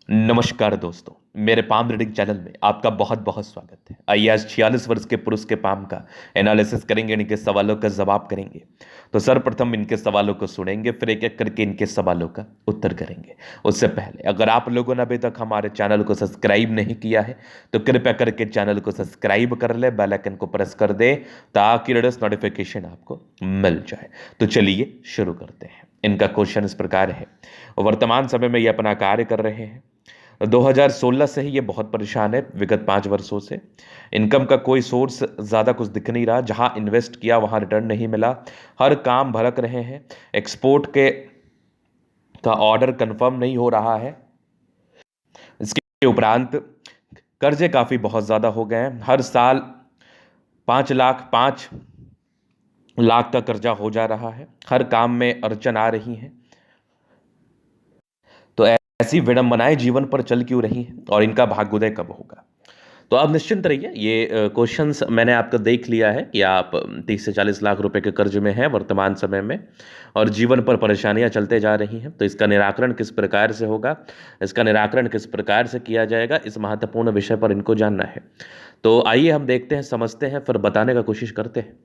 नमस्कार दोस्तों, मेरे पाम रीडिंग चैनल में आपका बहुत बहुत स्वागत है। आइए आज 46 वर्ष के पुरुष के पाम का एनालिसिस करेंगे, इनके सवालों का जवाब करेंगे। तो सर्वप्रथम इनके सवालों को सुनेंगे, फिर एक एक करके इनके सवालों का उत्तर करेंगे। उससे पहले अगर आप लोगों ने अभी तक हमारे चैनल को सब्सक्राइब नहीं किया है तो कृपया करके चैनल को सब्सक्राइब कर ले, बेल आइकन को प्रेस कर दे ताकि लेटेस्ट नोटिफिकेशन आपको मिल जाए। तो चलिए शुरू करते हैं। इनका क्वेश्चन इस प्रकार है। वर्तमान समय में ये अपना कार्य कर रहे हैं। 2016 से ही ये बहुत परेशान है, विगत 5 वर्षों से। इनकम का कोई सोर्स ज़्यादा कुछ दिख नहीं रहा, जहां इन्वेस्ट किया वहां रिटर्न नहीं मिला, हर काम भड़क रहे हैं। एक्सपोर्ट के का ऑर्डर कंफर्म नहीं हो रहा है। इसके उपरांत कर्जे काफ़ी बहुत ज़्यादा हो गए हैं। हर साल 5 लाख का कर्जा हो जा रहा है। हर काम में अड़चन आ रही है। तो ऐसी विडंबनाएं जीवन पर चल क्यों रही हैं और इनका भाग्योदय कब होगा? तो आप निश्चिंत रहिए। ये क्वेश्चंस मैंने आपका देख लिया है कि आप 30 से 40 लाख रुपए के कर्ज में हैं वर्तमान समय में और जीवन पर परेशानियां चलते जा रही हैं। तो इसका निराकरण किस प्रकार से होगा, इसका निराकरण किस प्रकार से किया जाएगा, इस महत्वपूर्ण विषय पर इनको जानना है। तो आइए हम देखते हैं, समझते हैं, फिर बताने का कोशिश करते हैं।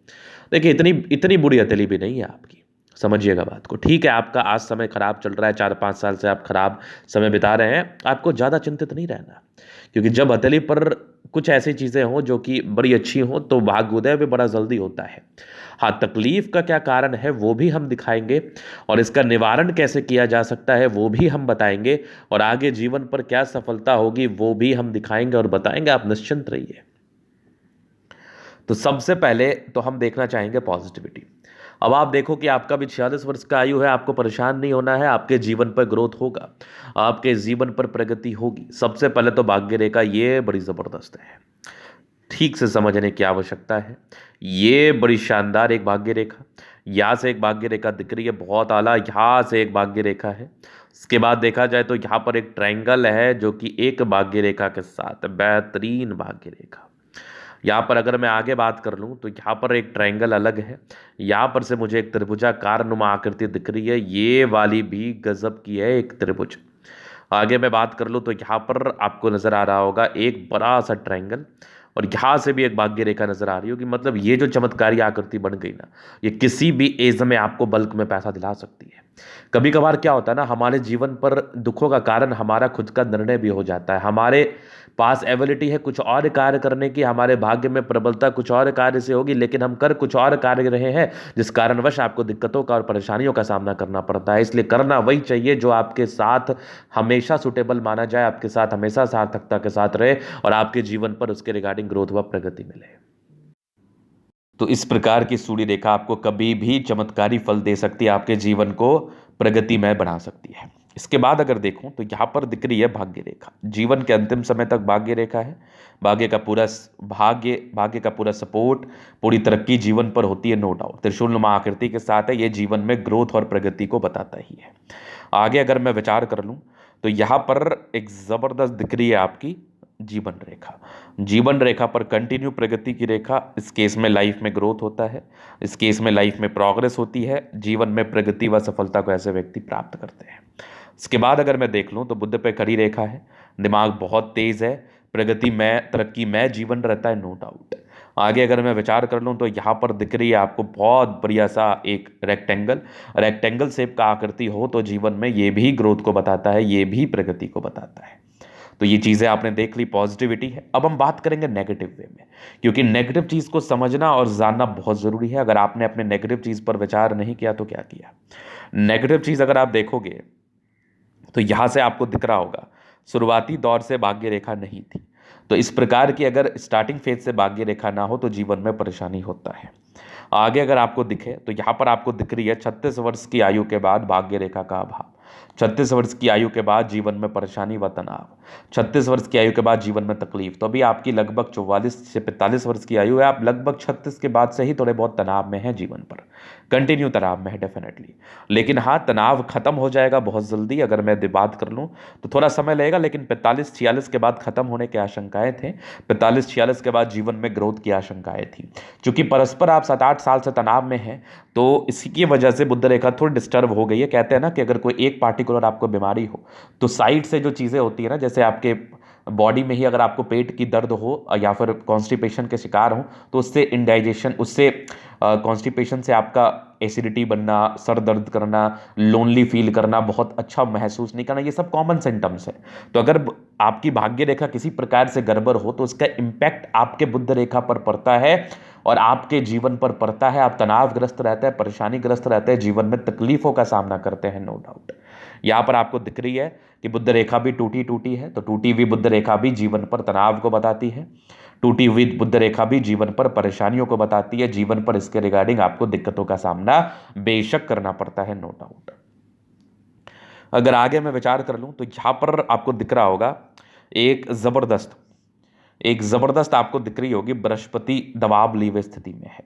देखिए, इतनी इतनी बुरी हथेली भी नहीं है आपकी। समझिएगा बात को। ठीक है, आपका आज समय खराब चल रहा है, 4-5 साल से आप खराब समय बिता रहे हैं। आपको ज़्यादा चिंतित नहीं रहना, क्योंकि जब हथेली पर कुछ ऐसी चीज़ें हों जो कि बड़ी अच्छी हों तो भाग्योदय भी बड़ा जल्दी होता है। हाँ, तकलीफ का क्या कारण है वो भी हम दिखाएंगे और इसका निवारण कैसे किया जा सकता है वो भी हम बताएंगे और आगे जीवन पर क्या सफलता होगी वो भी हम दिखाएंगे और बताएंगे। आप निश्चिंत रहिए। तो सबसे पहले तो हम देखना चाहेंगे पॉजिटिविटी। अब आप देखो कि आपका भी 46 वर्ष का आयु है, आपको परेशान नहीं होना है। आपके जीवन पर ग्रोथ होगा, आपके जीवन पर प्रगति होगी। सबसे पहले तो भाग्य रेखा ये बड़ी ज़बरदस्त है, ठीक से समझने की आवश्यकता है। ये बड़ी शानदार एक भाग्य रेखा, यहाँ से एक भाग्य रेखा दिख रही है, बहुत आला। यहाँ से एक भाग्य रेखा है। इसके बाद देखा जाए तो यहाँ पर एक ट्रायंगल है जो कि एक भाग्य रेखा के साथ बेहतरीन भाग्य रेखा। यहाँ पर अगर मैं आगे बात कर लूँ तो यहाँ पर एक ट्रायंगल अलग है। यहाँ पर से मुझे एक त्रिभुजाकार नुमा आकृति दिख रही है, ये वाली भी गजब की है, एक त्रिभुज। आगे मैं बात कर लूँ तो यहाँ पर आपको नज़र आ रहा होगा एक बड़ा सा ट्रायंगल और यहाँ से भी एक भाग्य रेखा नज़र आ रही होगी। मतलब ये जो चमत्कारी आकृति बन गई ना, ये किसी भी एज में आपको बल्क में पैसा दिला सकती है। कभी कभार क्या होता है ना, हमारे जीवन पर दुखों का कारण हमारा खुद का निर्णय भी हो जाता है। हमारे पास एबिलिटी है कुछ और कार्य करने की, हमारे भाग्य में प्रबलता कुछ और कार्य से होगी, लेकिन हम कर कुछ और कार्य रहे हैं, जिस कारणवश आपको दिक्कतों का और परेशानियों का सामना करना पड़ता है। इसलिए करना वही चाहिए जो आपके साथ हमेशा सुटेबल माना जाए, आपके साथ हमेशा सार्थकता के साथ रहे और आपके जीवन पर उसके रिगार्डिंग ग्रोथ व प्रगति मिले। तो इस प्रकार की सूर्य रेखा आपको कभी भी चमत्कारी फल दे सकती है, आपके जीवन को प्रगतिमय बना सकती है। इसके बाद अगर देखूं तो यहाँ पर दिख रही है भाग्य रेखा, जीवन के अंतिम समय तक भाग्य रेखा है। भाग्य का पूरा सपोर्ट, पूरी तरक्की जीवन पर होती है, नो डाउट। त्रिशूलनुमा आकृति के साथ है, ये जीवन में ग्रोथ और प्रगति को बताता ही है। आगे अगर मैं विचार कर लूँ तो यहाँ पर एक ज़बरदस्त दिख रही है आपकी जीवन रेखा। जीवन रेखा पर कंटिन्यू प्रगति की रेखा। इस केस में लाइफ में ग्रोथ होता है, इस केस में लाइफ में प्रोग्रेस होती है, जीवन में प्रगति व सफलता को ऐसे व्यक्ति प्राप्त करते हैं। इसके बाद अगर मैं देख लूँ तो बुध पे खड़ी रेखा है, दिमाग बहुत तेज है, प्रगति में तरक्की में जीवन रहता है, नो डाउट। आगे अगर मैं विचार कर लूँ तो यहाँ पर दिख रही है आपको बहुत बढ़िया सा एक रेक्टेंगल। रेक्टेंगल शेप का आकृति हो तो जीवन में ये भी ग्रोथ को बताता है, ये भी प्रगति को बताता है। तो ये चीज़ें आपने देख ली, पॉजिटिविटी है। अब हम बात करेंगे नेगेटिव वे में, क्योंकि नेगेटिव चीज़ को समझना और जानना बहुत ज़रूरी है। अगर आपने अपने नेगेटिव चीज़ पर विचार नहीं किया तो क्या किया। नेगेटिव चीज़ अगर आप देखोगे तो यहाँ से आपको दिख रहा होगा शुरुआती दौर से भाग्य रेखा नहीं थी। तो इस प्रकार की अगर स्टार्टिंग फेज से भाग्य रेखा ना हो तो जीवन में परेशानी होता है। आगे अगर आपको दिखे तो यहाँ पर आपको दिख रही है 36 वर्ष की आयु के बाद भाग्य रेखा का अभाव। 36 वर्ष की आयु के बाद जीवन में परेशानी व तनाव, 36 वर्ष की आयु के बाद जीवन में तकलीफ। तो अभी आपकी लगभग 44 से 45 वर्ष की आयु है, आप लगभग 36 के बाद से ही थोड़े बहुत तनाव में हैं, जीवन पर कंटिन्यू तनाव में है डेफिनेटली। लेकिन हाँ, तनाव खत्म हो जाएगा बहुत जल्दी। अगर मैं बात कर लूँ तो थोड़ा समय लगेगा, लेकिन 45-46 के बाद खत्म होने की आशंकाएं थे। 45-46 के बाद जीवन में ग्रोथ की आशंकाएं थी। चूंकि परस्पर आप 7-8 साल से तनाव में हैं तो इसी की वजह से बुध रेखा थोड़ी डिस्टर्ब हो गई है। कहते हैं ना कि अगर कोई एक एक पार्टिकुलर आपको बीमारी हो, तो साइड से जो चीज़ें होती है ना, जैसे आपके बॉडी में ही अगर आपको पेट की दर्द हो या फिर कॉन्स्टिपेशन के शिकार हो, तो उससे इंडाइजेशन, उससे कॉन्स्टिपेशन से आपका एसिडिटी बनना, सर दर्द करना, लोनली फील करना, बहुत अच्छा महसूस नहीं करना, ये सब कॉमन सिम्टम्स है। तो अगर आपकी भाग्य रेखा किसी प्रकार से गड़बड़ हो तो उसका इम्पैक्ट आपके बुध रेखा पर पड़ता है और आपके जीवन पर पड़ता है। आप तनावग्रस्त रहते हैं, परेशानीग्रस्त रहते हैं, जीवन में तकलीफों का सामना करते हैं, नो डाउट। यहाँ पर आपको दिख रही है कि बुध रेखा भी टूटी टूटी है, तो टूटी हुई बुध रेखा भी जीवन पर तनाव को बताती है, टूटी हुई बुध रेखा भी जीवन पर परेशानियों को बताती है, जीवन पर इसके रिगार्डिंग आपको दिक्कतों का सामना बेशक करना पड़ता है, नो डाउट। अगर आगे मैं विचार कर लूं तो यहां पर आपको दिख रहा होगा एक जबरदस्त आपको दिख रही होगी बृहस्पति दबाव ली हुई स्थिति में है।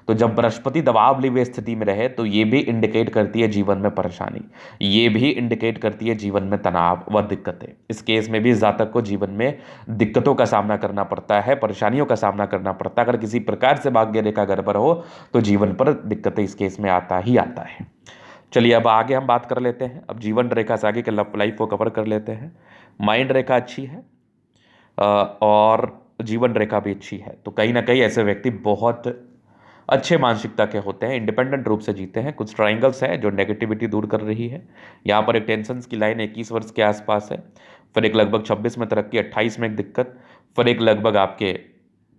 तो जब बृहस्पति दबाव ली हुई स्थिति में रहे तो ये भी इंडिकेट करती है जीवन में परेशानी, ये भी इंडिकेट करती है जीवन में तनाव व दिक्कतें। इस केस में भी जातक को जीवन में दिक्कतों का सामना करना पड़ता है, परेशानियों का सामना करना पड़ता है। अगर किसी प्रकार से भाग्य रेखा गड़बड़ हो तो जीवन पर दिक्कतें इस केस में आता ही आता है। चलिए अब आगे हम बात कर लेते हैं, अब जीवन रेखा से आगे के लाइफ को कवर कर लेते हैं। माइंड रेखा अच्छी है और जीवन रेखा भी अच्छी है, तो कहीं ना कहीं ऐसे व्यक्ति बहुत अच्छे मानसिकता के होते हैं, इंडिपेंडेंट रूप से जीते हैं। कुछ ट्राइंगल्स हैं जो नेगेटिविटी दूर कर रही है। यहाँ पर एक टेंशन्स की लाइन 21 वर्ष के आसपास है, फिर एक लगभग 26 में तरक्की, 28 में एक दिक्कत, फिर एक लगभग आपके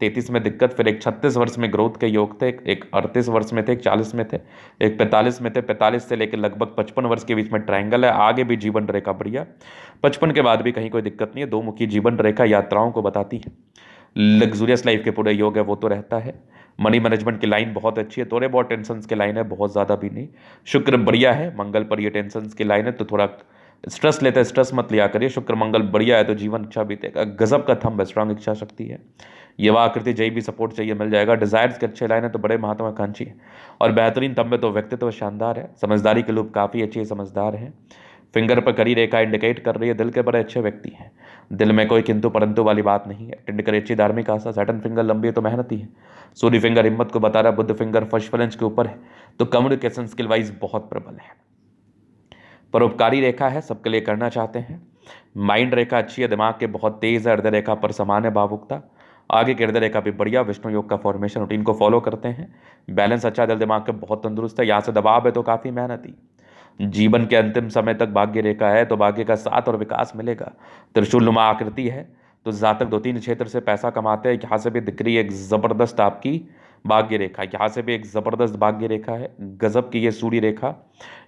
33 में दिक्कत, फिर एक 36 वर्ष में ग्रोथ के योग थे, एक 38 वर्ष में थे, एक 40 में थे, एक 45 में थे, 45 से लेकर लगभग 55 वर्ष के बीच में ट्रायंगल है। आगे भी जीवन रेखा बढ़िया, 55 के बाद भी कहीं कोई दिक्कत नहीं है। दो मुखी जीवन रेखा यात्राओं को बताती है, लग्जूरियस लाइफ के पूरे योग है वो तो रहता है। मनी मैनेजमेंट की लाइन बहुत अच्छी है, थोड़े बहुत टेंशन्स की लाइन है, बहुत ज़्यादा भी नहीं। शुक्र बढ़िया है, मंगल पर ये टेंशन्स की लाइन है, तो थोड़ा स्ट्रेस लेते हैं, स्ट्रेस मत लिया करिए। शुक्र मंगल बढ़िया है तो जीवन अच्छा बीतेगा। गजब का थंब है, स्ट्रांग इच्छा शक्ति है, युवा आकृति, जय भी सपोर्ट चाहिए मिल जाएगा। डिजायर्स के अच्छे लाइन है तो बड़े महत्वाकांक्षी है और बेहतरीन थंब है, तो व्यक्तित्व शानदार है। समझदारी के लोग काफ़ी अच्छे समझदार हैं। फिंगर पर करी रेखा इंडिकेट कर रही है दिल के बड़े अच्छे व्यक्ति हैं, दिल में कोई किंतु परंतु वाली बात नहीं है। टिंडकर अच्छी धार्मिक आस्था, सैटर्न फिंगर लंबी है तो मेहनती है। सूर्य फिंगर हिम्मत को बता रहा है, बुध फिंगर फर्स्ट फ्लेंच के ऊपर है, तो कम्युनिकेशन स्किल वाइज बहुत प्रबल है। परोपकारी रेखा है, सबके लिए करना चाहते हैं। माइंड रेखा अच्छी है, दिमाग के बहुत तेज है। हृदय रेखा पर समान है भावुकता, आगे के हृदय रेखा भी बढ़िया। विष्णु योग का फॉर्मेशन रूटीन को फॉलो करते हैं, बैलेंस अच्छा, दिल दिमाग के बहुत तंदुरुस्त है। यहाँ से दबाव है तो काफ़ी मेहनती। जीवन के अंतिम समय तक भाग्य रेखा है तो भाग्य का साथ और विकास मिलेगा। त्रिशूलनुमा आकृति है तो जातक 2-3 क्षेत्र से पैसा कमाते हैं। यहाँ से भी दिख रही है एक ज़बरदस्त आपकी भाग्य रेखा, यहाँ से भी एक ज़बरदस्त भाग्य रेखा है, गजब की ये सूर्य रेखा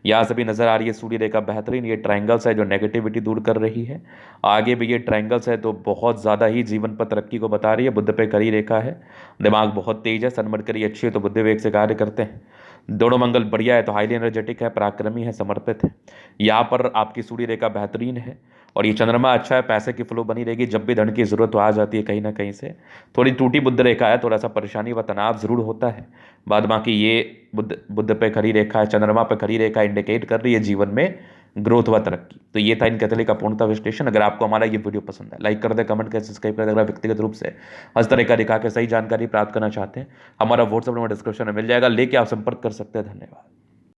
यहाँ से भी नजर आ रही है। सूर्य रेखा बेहतरीन, ये ट्रायंगल्स है जो नेगेटिविटी दूर कर रही है। आगे भी ये ट्रायंगल्स है तो बहुत ज़्यादा ही जीवन पर तरक्की को बता रही है। बुध पे करी रेखा है, दिमाग बहुत तेज है, सनमरकरी अच्छी है तो बुद्धि वेग से कार्य करते हैं। दोनों मंगल बढ़िया है तो हाईली एनर्जेटिक है, पराक्रमी है, समर्पित है। यहाँ पर आपकी सूर्य रेखा बेहतरीन है और ये चंद्रमा अच्छा है, पैसे की फ्लो बनी रहेगी। जब भी धन की जरूरत तो आ जाती है कहीं ना कहीं से। थोड़ी टूटी बुध रेखा है, थोड़ा सा परेशानी व तनाव जरूर होता है। बाद बाकी ये बुध पे खड़ी रेखा है, चंद्रमा पे खड़ी रेखा इंडिकेट कर रही है जीवन में ग्रोथ व तरक्की। तो ये था इन कैथोलिक का पूर्णतः विश्लेषण। अगर आपको हमारा ये वीडियो पसंद है, लाइक कर दे, कमेंट कर, सब्सक्राइब कर दे। अगर व्यक्तिगत रूप से हर तरह का दिखा के सही जानकारी प्राप्त करना चाहते हैं, हमारा व्हाट्सएप नंबर डिस्क्रिप्शन में मिल जाएगा, लेके आप संपर्क कर सकते हैं। धन्यवाद।